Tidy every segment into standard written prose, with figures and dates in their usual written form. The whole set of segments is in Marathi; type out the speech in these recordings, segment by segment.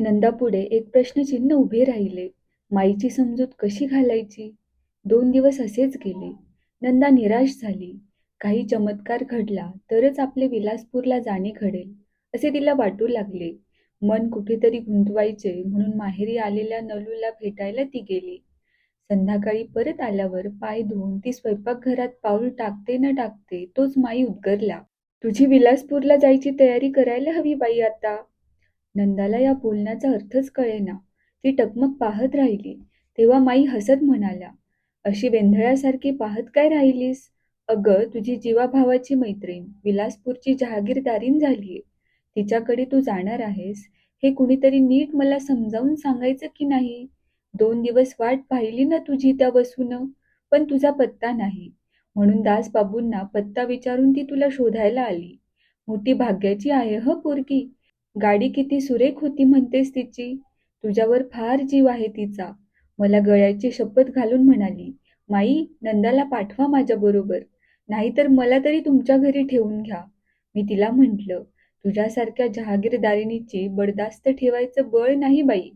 नंदापुढे एक प्रश्नचिन्ह उभे राहिले. माईची समजूत कशी घालायची? 2 दिवस असेच गेले. नंदा निराश झाली. काही चमत्कार घडला तरच आपले विलासपूरला जाणे घडेल, असे तिला वाटू लागले. मन कुठेतरी गुंतवायचे म्हणून माहेरी आलेल्या नलूला भेटायला ती गेली. संध्याकाळी परत आल्यावर पाय धुवून ती स्वयंपाकघरात पाऊल टाकते न टाकते तोच माई उद्गारला. तुझी विलासपूरला जायची तयारी करायला हवी बाई आता. नंदाला या बोलण्याचा अर्थच कळेना. ती टकमक पाहत राहिली. तेव्हा माई हसत म्हणाल्या, अशी वेंधळ्यासारखी पाहत काय राहिलीस? अगं, तुझी जीवाभावाची मैत्रीण विलासपूरची जहागीरदारीण झालीये. तिच्याकडे तू जाणार आहेस हे कुणीतरी नीट मला समजावून सांगायचं की नाही? 2 दिवस वाट पाहिली ना तुझी त्या वसूनं, पण तुझा पत्ता नाही. म्हणून दासबाबूंना पत्ता विचारून ती तुला शोधायला आली. मोठी भाग्याची आहे ह पोरगी. गाडी किती सुरेख होती म्हणतेस तिची. तुझ्यावर फार जीव आहे तिचा. मला गळ्याची शपथ घालून म्हणाली, माई, नंदाला पाठवा माझ्याबरोबर. नाहीतर मला तरी तुमच्या घरी ठेवून घ्या. मी तिला म्हटलं, तुझ्यासारख्या जहागीरदारिणीची बडदास्त ठेवायचं बळ नाही बाई.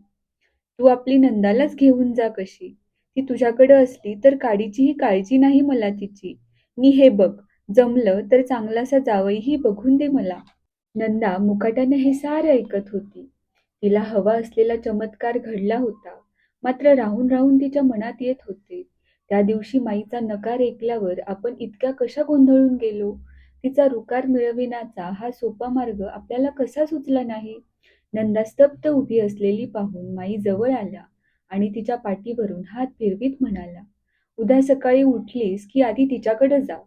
तू आपली नंदालाच घेऊन जा कशी. ती तुझ्याकडं असली तर काडीचीही काळजी नाही मला तिची. मी हे बघ, जमलं तर चांगलासा जावईही बघून दे मला. नंदा मुकाट्याने हे सारे ऐकत होती. तिला हवा असलेला चमत्कार घडला होता, मात्र राहून राहून तिच्या मनात येत होते. त्या दिवशी माईचा नकार ऐकल्यावर आपण इतक्या कशा गोंधळून गेलो? तिचा रुकार मिळविण्याचा हा सोपा मार्ग आपल्याला कसा सुचला नाही? नंदा स्तब्ध उभी असलेली पाहून माई जवळ आल्या आणि तिच्या पाठीवरून हात फिरवीत म्हणाल्या, उद्या सकाळी उठलीस की आधी तिच्याकडे जा.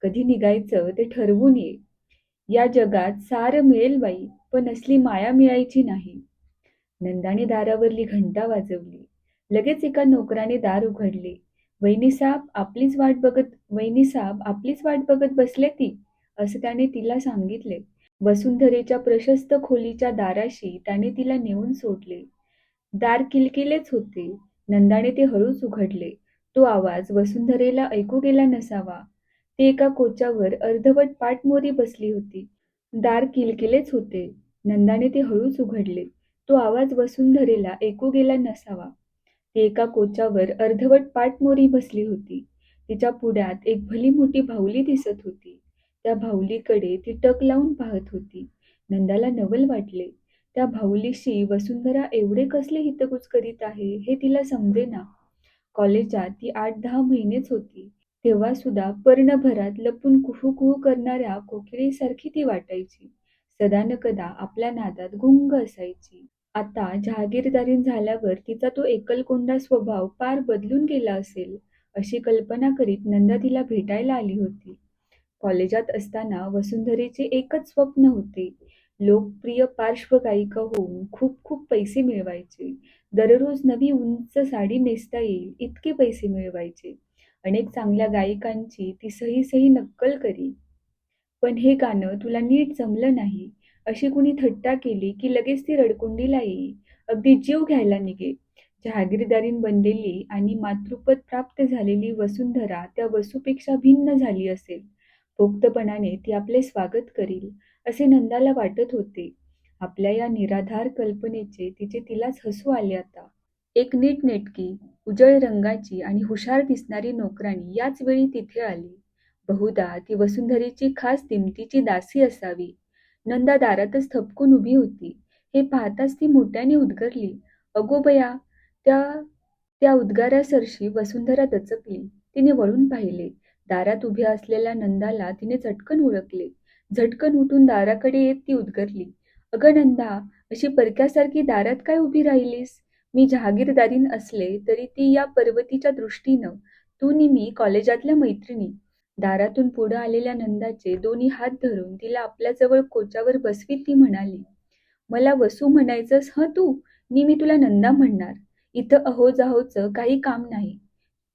कधी निघायचं ते ठरवून ये. या जगात सारं मिळेल बाई, पण असली माया मिळायची नाही. नंदाने दारावरली घंटा वाजवली. लगेच एका नोकराने दार उघडले. वहिनीसाब आपलीच वाट बघत बसले ती, असं त्याने तिला सांगितले. वसुंधरेच्या प्रशस्त खोलीच्या दाराशी त्याने तिला नेऊन सोडले. दार किलकिलेच होते. नंदाने ते हळूच उघडले. तो आवाज वसुंधरेला ऐकू गेला नसावा. ती एका कोच्यावर अर्धवट पाठमोरी बसली होती. दार किलकिलेच होते. नंदाने ते हळूच उघडले. तो आवाज वसुंधरेला ऐकू गेला नसावा. ती एका कोच्यावर अर्धवट पाठमोरी बसली होती. तिच्या पुढ्यात एक भली मोठी बाहुली दिसत होती. त्या बाहुलीकडे ती टक लावून पाहत होती. नंदाला नवल वाटले. त्या बाहुलीशी वसुंधरा एवढे कसले हितगुज करीत आहे हे तिला समजेना. कॉलेजात ती 8-10 महिनेच होती. तेव्हा सुद्धा पर्णभरात लपून कुहू कुहू करणाऱ्या कोकिळीसारखी ती वाटायची. सदा न कदा आपल्या नादात गुंग असायची. आता जहागीरदारीण झाल्यावर तिचा तो एकलकोंडा स्वभाव पार बदलून गेला असेल, अशी कल्पना करीत नंदा तिला भेटायला आली होती. कॉलेजात असताना वसुंधरेचे एकच स्वप्न होते, लोकप्रिय पार्श्वगायिका होऊन खूप खूप पैसे मिळवायचे. दररोज नवी उंच साडी नेसता येईल इतके पैसे मिळवायचे. अनेक चांगल्या गायिकांची ती सही सही नक्कल करी. पण हे गाणं तुला नीट जमलं नाही, अशी कुणी थट्टा केली की लगेच ती रडकुंडीला येई. अगदी जीव घ्यायला निघे. जहागीरदारीण बनलेली आणि मातृपद प्राप्त झालेली वसुंधरा त्या वसूपेक्षा भिन्न झाली असेल. पोक्तपणाने ती आपले स्वागत करील, असे नंदाला वाटत होते. आपल्या या निराधार कल्पनेचे तिलाच हसू आले आता. एक नीटनेटकी, उजळ रंगाची आणि हुशार दिसणारी नोकराणी याच वेळी तिथे आली. बहुधा ती वसुंधरेची खास दिमतीची दासी असावी. नंदा दारातच थबकून उभी होती. हे पाहताच ती मोठ्याने उद्गारली, अगो बया! त्या त्या उद्गारासरशी वसुंधरा दचकली. तिने वळून पाहिले. दारात उभ्या असलेल्या नंदाला तिने चटकन ओळखले. झटकन उठून दाराकडे येत ती उद्गारली, अगं नंदा, अशी परक्यासारखी दारात काय उभी राहिलीस? मी जहागीरदारीण असले तरी ती या पर्वतीच्या दृष्टीनं, तू नि मी कॉलेजातल्या मैत्रिणी. दारातून पुढं आलेल्या नंदाचे दोन्ही हात धरून तिला आपल्याजवळ कोच्यावर बसवीत ती म्हणाली, मला वसू म्हणायचंस हं तू? मी तुला नंदा म्हणणार. इथं अहोजाहोचं काही काम नाही.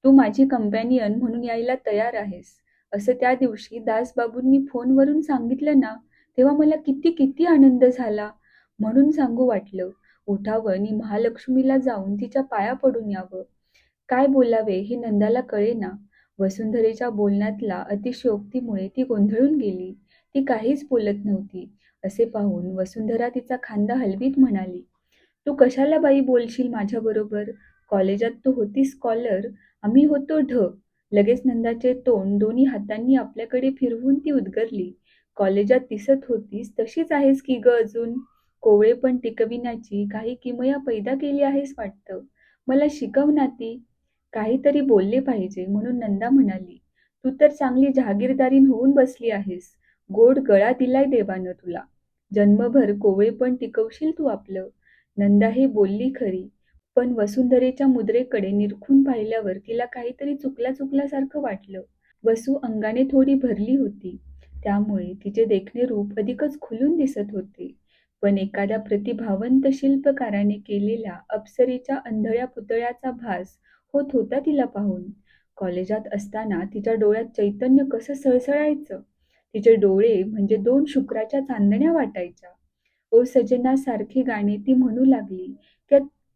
तू माझी कंपॅनियन म्हणून यायला तयार आहेस, असं त्या दिवशी दासबाबूंनी फोनवरून सांगितलं ना, तेव्हा मला किती किती आनंद झाला. म्हणून सांगू वाटलं, उठावं आणि महालक्ष्मीला जाऊन तिच्या पाया पडून यावं. काय बोलावे हे नंदाला कळेना. वसुंधरेच्या बोलण्यातला अतिशयोक्तीमुळे ती गोंधळून गेली. ती काहीच बोलत नव्हती. असे पाहून वसुंधरा तिचा खांदा हलवीत म्हणाली, तू कशाला बाई बोलशील माझ्याबरोबर? कॉलेजात तू होतीस स्कॉलर, आम्ही होतो ढ. लगेच नंदाचे तोंड दोन्ही हातांनी आपल्याकडे फिरवून ती उद्गारली. कॉलेजात दिसत होतीस तशीच आहेस की ग अजून. कोवळेपण टिकविण्याची काही किमया पैदा केली आहेस वाटतं. मला शिकव ना ती. काहीतरी बोलले पाहिजे म्हणून नंदा म्हणाली, तू तर चांगली जहागीरदारीण होऊन बसली आहेस. गोड गळा दिलाय देवानं तुला. जन्मभर कोवळेपण टिकवशील तू आपलं. नंदा ही बोलली खरी, पण वसुंधरेच्या मुद्रेकडे निरखून पाहिल्यावर तिला काहीतरी चुकल्यासारखं वाटलं. वसू अंगाने थोडी भरली होती, त्यामुळे तिचे देखणे रूप अधिकच खुलून दिसत होते. पण एखाद्या प्रतिभावंत शिल्पकाराने केलेल्या अप्सरेच्या अंधळ्या पुतळ्याचा भास होत होता तिला पाहून. कॉलेजात असताना तिच्या डोळ्यात चैतन्य कसं सळसळायचं. तिचे डोळे म्हणजे 2 शुक्राच्या चांदण्या वाटायच्या. ओ सजना सारखी गाणी ती म्हणू लागली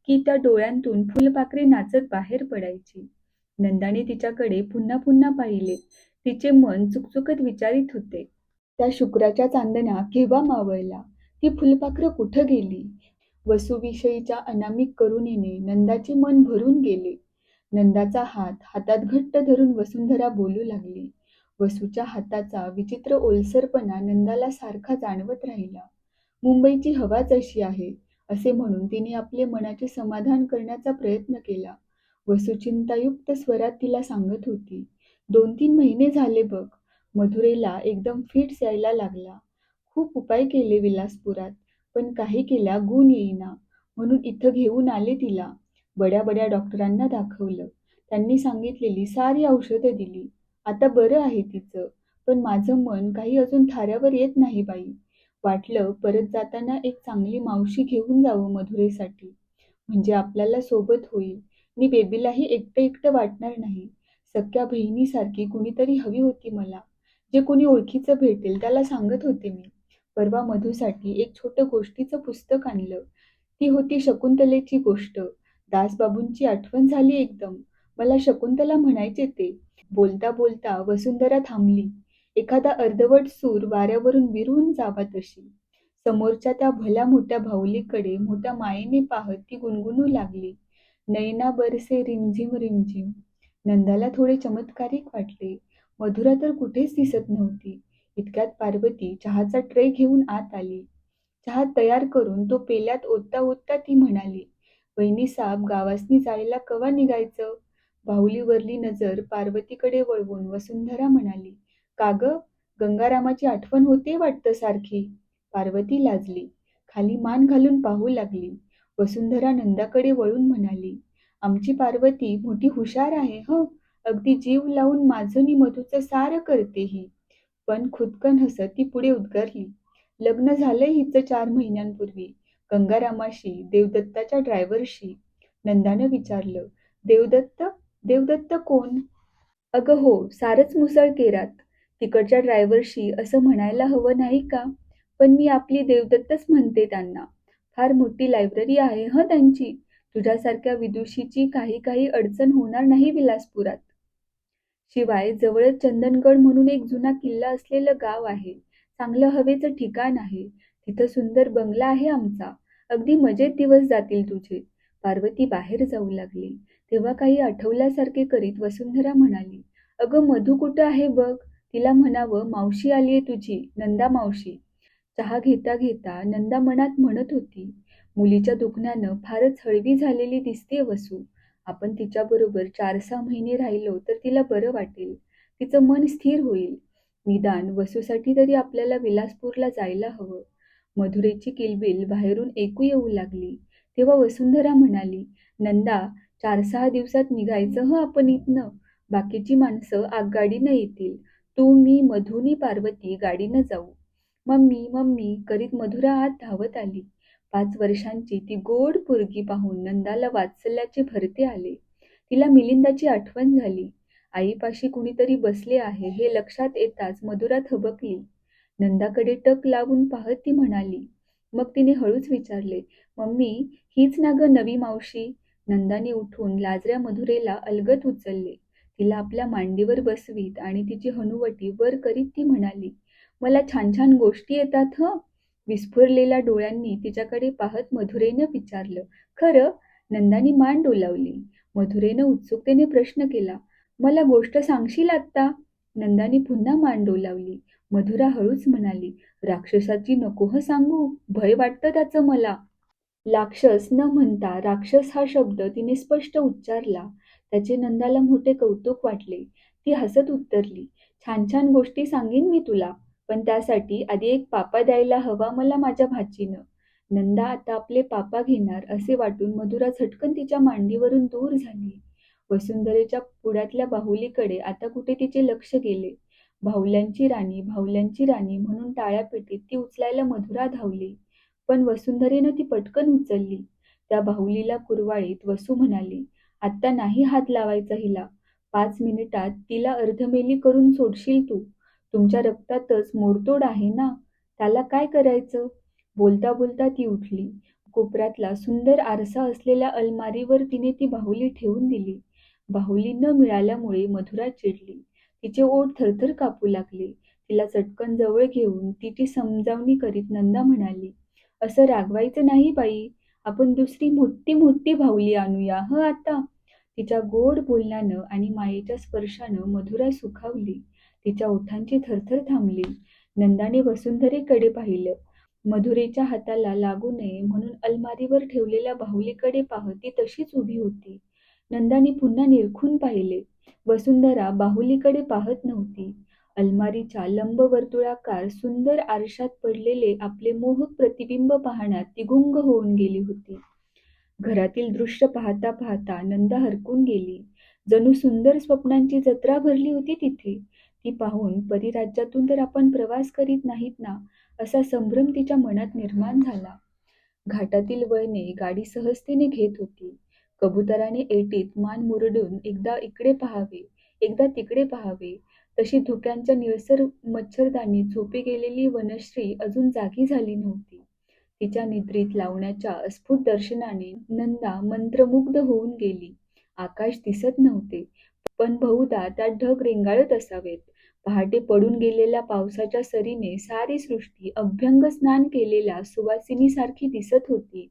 की त्या डोळ्यांतून फुलपाखरे नाचत बाहेर पडायची. नंदाने तिच्याकडे पुन्हा पुन्हा पाहिले. तिचे मन चुकचुकत विचारित होते. त्या शुक्राच्या चांदण्या केव्हा मावळल्या? ती फुलपाखरं कुठं गेली? वसूविषयीच्या अनामिक करुणेने नंदाचे मन भरून गेले. नंदाचा हात हातात घट्ट धरून वसुंधरा बोलू लागली. वसूच्या हाताचा विचित्र ओलसरपणा नंदाला सारखा जाणवत राहिला. मुंबईची हवाच अशी आहे, असे म्हणून तिने आपले मनाचे समाधान करण्याचा प्रयत्न केला. वसू चिंतायुक्त स्वरात तिला सांगत होती, 2-3 महिने झाले बघ. मधुरेला एकदम फिट्स यायला लागला. खूप उपाय केले विलासपुरात, पण काही केल्या गुण येईना. म्हणून इथं घेऊन आले तिला. बड्या डॉक्टरांना दाखवलं. त्यांनी सांगितलेली सारी औषधं दिली. आता बरं आहे तिचं. पण माझं मन काही अजून थाऱ्यावर येत नाही बाई. वाटलं परत जाताना एक चांगली मावशी घेऊन जावं मधुरेसाठी. म्हणजे आपल्याला सोबत होईल आणि बेबीलाही एकटं वाटणार नाही. सख्या बहिणीसारखी कुणीतरी हवी होती मला. जे कोणी ओळखीचं भेटेल त्याला सांगत होते मी. परवा मधूसाठी एक छोटं गोष्टीचं पुस्तक आणलं. ती होती शकुंतलेची गोष्ट. दासबाबूंची आठवण झाली एकदम. मला शकुंतला म्हणायचे ते. बोलता बोलता वसुंधरा थांबली. एखादा अर्धवट सूर वाऱ्यावरून विरून जावा तशी. समोरच्या त्या भल्या मोठ्या बाहुलीकडे मोठ्या मायेने पाहत ती गुणगुणू लागली. नैना बरसे रिमझिम रिमझिम. नंदाला थोडे चमत्कारिक वाटले. मधुरा तर कुठेच दिसत नव्हती. इतक्यात पार्वती चहाचा ट्रे घेऊन आत आली. चहा तयार करून तो पेल्यात ओतता ओतता ती म्हणाली, वहिनीसाब गावासनी जायला कवा निघायचं? बाहुलीवरली नजर पार्वतीकडे वळवून वसुंधरा म्हणाली, का ग? गंगारामाची आठवण होते वाटतं सारखी. पार्वती लाजली. खाली मान घालून पाहू लागली. वसुंधरा नंदाकडे वळून म्हणाली, आमची पार्वती मोठी हुशार आहे हं. अगदी जीव लावून माझं नि मधूचं सारं करते ही. पण खुदकन हसत ती पुढे उद्गारली, लग्न झालंय हिचं 4 महिन्यांपूर्वी. गंगारामाशी, देवदत्ताच्या ड्रायव्हरशी. नंदानं विचारलं, देवदत्त? देवदत्त कोण? अगं हो, सारंच मुसळकेरात. तिकडच्या ड्रायव्हरशी असं म्हणायला हवं नाही का? पण मी आपली देवदत्तच म्हणते त्यांना. फार मोठी लायब्ररी आहे हं त्यांची. तुझ्यासारख्या विदुषीची काही अडचण होणार नाही विलासपुरात. शिवाय जवळच चंदनगड म्हणून एक जुना किल्ला असलेलं गाव आहे. चांगलं हवेचं ठिकाण आहे. तिथं सुंदर बंगला आहे आमचा. अगदी मजेत दिवस जातील तुझे. पार्वती बाहेर जाऊ लागली. तेव्हा काही आठवल्यासारखे करीत वसुंधरा म्हणाली, अगं मधू कुठं आहे बघ. तिला म्हणावं मावशी आलीये तुझी, नंदा मावशी. चहा घेता घेता नंदा मनात म्हणत होती, मुलीच्या दुखण्यानं फारच हळवी झालेली दिसतेय वसू. आपण तिच्याबरोबर 4-6 महिने राहिलो तर तिला बरं वाटेल. तिचं मन स्थिर होईल. निदान वसूसाठी तरी आपल्याला विलासपूरला जायला हवं. मधुरेची किलबिल बाहेरून ऐकू येऊ लागली. तेव्हा वसुंधरा म्हणाली, नंदा 4-6 दिवसात निघायचं हं आपण इथनं. बाकीची माणसं आगगाडीनं येतील. तू, मी, मधुनी, पार्वती गाडीनं जाऊ. मम्मी मम्मी करीत मधुरा आत धावत आली. 5 वर्षांची ती गोड पोरगी पाहून नंदाला वात्सल्याचे भरते आले. तिला मिलिंदाची आठवण झाली. आईपाशी कुणीतरी बसले आहे हे लक्षात येताच मधुरा थबकली. नंदाकडे टक लावून पाहत ती म्हणाली. मग तिने हळूच विचारले, मम्मी हीच ना ग नवी मावशी? नंदाने उठून लाजऱ्या मधुरेला अलगद उचलले. तिला आपल्या मांडीवर बसवीत आणि तिची हनुवटी वर करीत ती म्हणाली, मला छान छान गोष्टी येतात हं. विस्फुरलेल्या डोळ्यांनी तिच्याकडे पाहत मधुरेनं विचारलं, खरं? नंदानी मान डोलावली. मधुरेनं उत्सुकतेने प्रश्न केला, मला गोष्ट सांगशील आत्ता? नंदानी पुन्हा मान डोलावली. मधुरा हळूच म्हणाली, राक्षसाची नको हं सांगू, भय वाटतं त्याचं मला. राक्षस न म्हणता राक्षस हा शब्द तिने स्पष्ट उच्चारला. त्याचे नंदाला मोठे कौतुक वाटले. ती हसत उत्तरली, छान छान गोष्टी सांगेन मी तुला, पण त्यासाठी आधी एक पापा द्यायला हवा मला माझ्या भाचीनं. नंदा आता आपले पापा घेणार असे वाटून मधुरा झटकन तिच्या मांडीवरून दूर झाली. वसुंधरेच्या पुढ्यातल्या बाहुलीकडे आता कुठे तिचे लक्ष गेले. भावल्यांची राणी म्हणून टाळ्या पेटीत ती उचलायला मधुरा धावली. पण वसुंधरेनं ती पटकन उचलली. त्या बाहुलीला कुरवाळीत वसू म्हणाली, आत्ता नाही हात लावायचा हिला. 5 मिनिटात तिला अर्धमेली करून सोडशील तू. तुमच्या रक्तातच मोडतोड आहे ना, त्याला काय करायचं? बोलता बोलता ती उठली. कोपऱ्यातला सुंदर आरसा असलेल्या अलमारीवर तिने ती बाहुली ठेवून दिली. बाहुली न मिळाल्यामुळे मधुरा चिडली. तिचे ओठ थरथर कापू लागले. तिला चटकन जवळ घेऊन तिची समजावणी करीत नंदा म्हणाली, असं रागवायचं नाही बाई, आपण दुसरी मोठी मोठी बाहुली आणूया हं आता. तिच्या गोड बोलण्यानं आणि मायेच्या स्पर्शानं मधुरा सुखावली. तिच्या ओठांची थरथर थांबली. नंदाने वसुंधरेकडे पाहिलं. मधुरेच्या हाताला लागू नये म्हणून अलमारीवर ठेवलेल्या बाहुलीकडे पाहत ती तशीच उभी होती. नंदाने पुन्हा निरखून पाहिले. वसुंधरा बाहुलीकडे पाहत नव्हती. अलमारीच्या लंबवर्तुळाकार सुंदर आरशात पडलेले आपले मोहक प्रतिबिंब पाहण्यात ती गुंग होऊन गेली होती. घरातील दृश्य पाहता पाहता नंदा हरकून गेली. जणू सुंदर स्वप्नांची जत्रा भरली होती तिथे. ती पाहून परिराज्यातून तर आपण प्रवास करीत नाहीत ना, असा संभ्रम तिच्या मनात निर्माण झाला. घाटातील वळणे गाडी सहजतेने घेत होती. कबुतराने एटीत मान मुरडून एकदा इकडे पहावे, एकदा तिकडे पहावे, तशी धुक्यांच्या निळसर मच्छरदाणी झोपी गेलेली वनश्री अजून जागी झाली नव्हती. तिच्या निद्रीत लावण्याच्या अस्फुट दर्शनाने नंदा मंत्रमुग्ध होऊन गेली. आकाश दिसत नव्हते, पण बहुधा त्यात ढग रेंगाळत असावेत. पहाटे पडून गेलेल्या पावसाच्या सरीने सारी सृष्टी अभ्यंग स्नान केलेल्या सुवासिनीसारखी दिसत होती.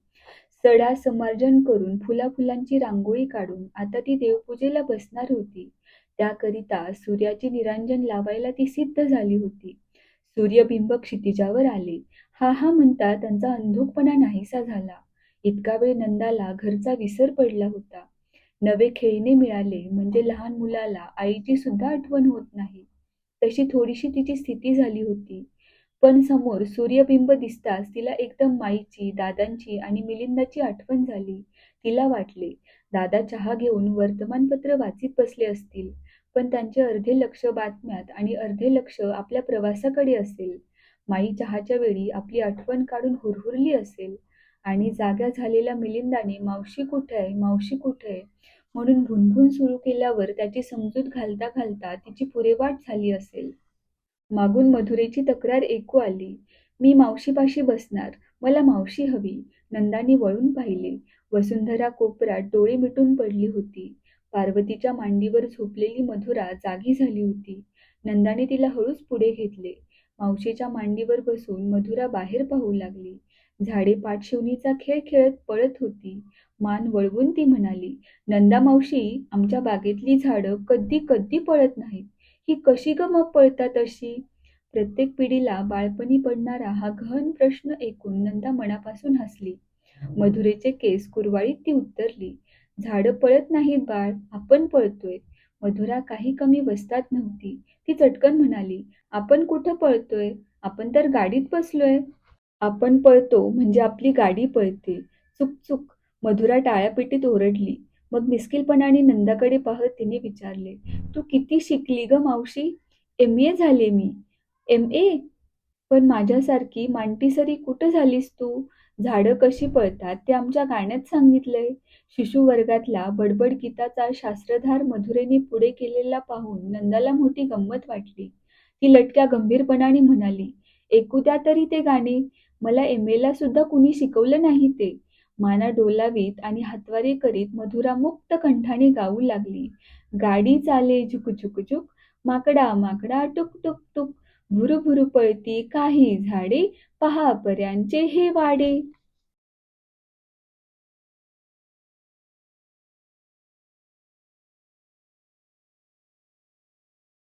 सडा समार्जन करून फुलाफुलांची रांगोळी काढून आता ती देवपूजेला बसणार होती. त्याकरिता सूर्याची निरांजन लावायला ती सिद्ध झाली होती. सूर्यबिंब क्षितिजावर आले. हा हा म्हणता त्यांचा अंधुकपणा नाहीसा झाला. इतका वेळ नंदाला घरचा विसर पडला होता. नवे खेळणे मिळाले म्हणजे लहान मुलाला आईची सुद्धा आठवण होत नाही, तशी थोडीशी तिची स्थिती झाली होती. पण समोर सूर्यबिंब दिसताच तिला एकदम माईची, दादांची आणि मिलिंदाची आठवण झाली. तिला वाटले, दादा चहा घेऊन वर्तमानपत्र वाचीत बसले असतील, पण त्यांचे अर्धे लक्ष बातम्यात आणि अर्धे लक्ष आपल्या प्रवासाकडे असेल. माई चहाच्या वेळी आपली आठवण काढून हुरहुरली असेल आणि जाग्या झालेल्या मिलिंदाने मावशी कुठे आहे, मावशी कुठे आहे म्हणून भुणभुण सुरू केल्यावर त्याची समजूत घालता घालता तिची पुरेवाट झाली असेल. मागून मधुरेची तक्रार ऐकू आली, मी मावशीपाशी बसणार, मला मावशी हवी. नंदाने वळून पाहिले. वसुंधरा कोपऱ्यात डोळे मिटून पडली होती. पार्वतीच्या मांडीवर झोपलेली मधुरा जागी झाली होती. नंदाने तिला हळूच पुढे घेतले. मावशीच्या मांडीवर बसून मधुरा बाहेर पाहू लागली. झाडे पाठशिवणीचा खेळ खेळत पळत होती. मान वळवून ती म्हणाली, नंदा मावशी, आमच्या बागेतली झाडं कधी कधी पळत नाहीत. ही कशी ग मग पळतात अशी? प्रत्येक पिढीला बाळपणी पडणारा हा गहन प्रश्न ऐकून नंदा मनापासून हसली. मधुरेचे केस कुरवाळीत ती उत्तरली, झाडं पळत नाहीत बाळ, आपण पळतोय. मधुरा काही कमी वस्तात नव्हती. ती चटकन म्हणाली, आपण कुठं पळतोय, आपण तर गाडीत बसलोय. आपण पळतो म्हणजे आपली गाडी पळते. चुक चुक. मधुरा टाळ्यापिटीत ओरडली. मग मिस्किलपणाने नंदाकडे पाहत तिने विचारले, तू किती शिकली ग मावशी? MA झाले मी. MA? पण माझ्यासारखी मांटीसरी कुठं झालीस तू? झाडं कशी पळतात ते आमच्या गाण्यात सांगितलंय. शिशुवर्गातला बडबड गीताचा शास्त्रधार मधुरेने पुढे केलेला पाहून नंदाला मोठी गंमत वाटली. ती लटक्या गंभीरपणाने म्हणाली, ऐकू द्या तरी ते गाणे. मला MA ला सुद्धा कुणी शिकवलं नाही ते. माना डोलावीत आणि हातवारे करीत मधुरा मुक्त कंठाने गाऊ लागली, गाडी चाले झुक झुक झुक, माकडा माकडा टुक टुक टुक, भुरुभुरु पळती काही झाडे, पहा पऱ्यांचे हे वाडे.